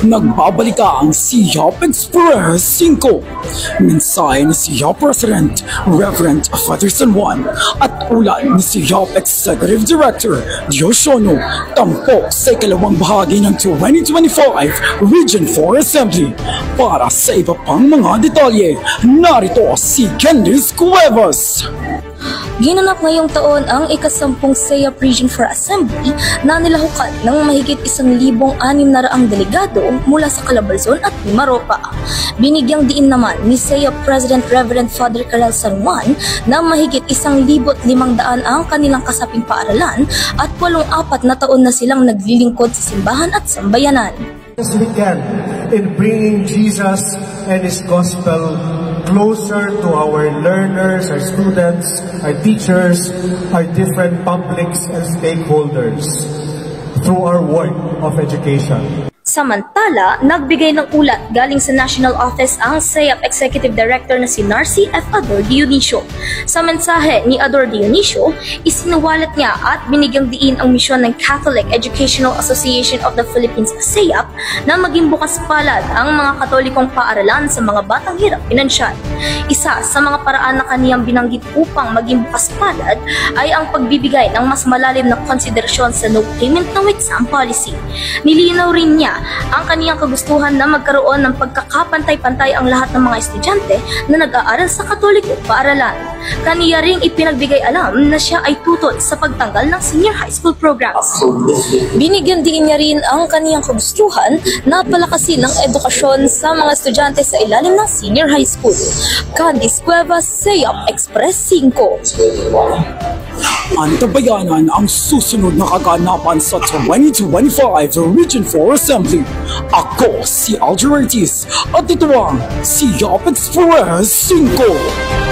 nagbabalik ang Siyop Express 5. Mensahe ni Siyop President Reverend Father San Juan at ulat ni Siyop Executive Director Diosiono tampok sa ikalawang bahagi ng 2025 Region 4 Assembly. Para sa iba pang mga detalye, narito si Candice Cuevas. Ginanap ngayong taon ang ika-10 SEAP Region 4 Assembly na nilahukan ng mahigit 1,600 delegado mula sa Calabarzon at Mimaropa. Binigyang diin naman ni SEAP President Reverend Father Karel San Juan na mahigit 1,500 ang kanilang kasaping paaralan at 84 na taon na silang naglilingkod sa simbahan at sambayanan. As we can in bringing Jesus and His Gospel closer to our learners, our students, our teachers, our different publics and stakeholders through our work of education. Samantala, nagbigay ng ulat galing sa National Office ang SEAP Executive Director na si Narcy F. Ador Dionisio. Sa mensahe ni Ador Dionisio, isinawalat niya at binigyang diin ang misyon ng Catholic Educational Association of the Philippines SEAP na maging bukas palad ang mga Katolikong paaralan sa mga batang hirap pinansyal. Isa sa mga paraan na kaniyang binanggit upang maging bukas palad ay ang pagbibigay ng mas malalim na konsiderasyon sa no payment no exam policy. Nilinaw rin niya ang kaniyang kagustuhan na magkaroon ng pagkakapantay-pantay ang lahat ng mga estudyante na nag-aaral sa Katolikong paaralan. Kaniya ring ipinagbigay alam na siya ay tutol sa pagtanggal ng senior high school programs. Binigyan din niya rin ang kaniyang kagustuhan na palakasin ang edukasyon sa mga estudyante sa ilalim ng senior high school. Candice Cuevas, SEAP Express 5. Antabayanan ang susunod na kaganapan sa 2025 Region 4 Assembly. Ako si Alger Ortiz at ito ang Siyop Express 5.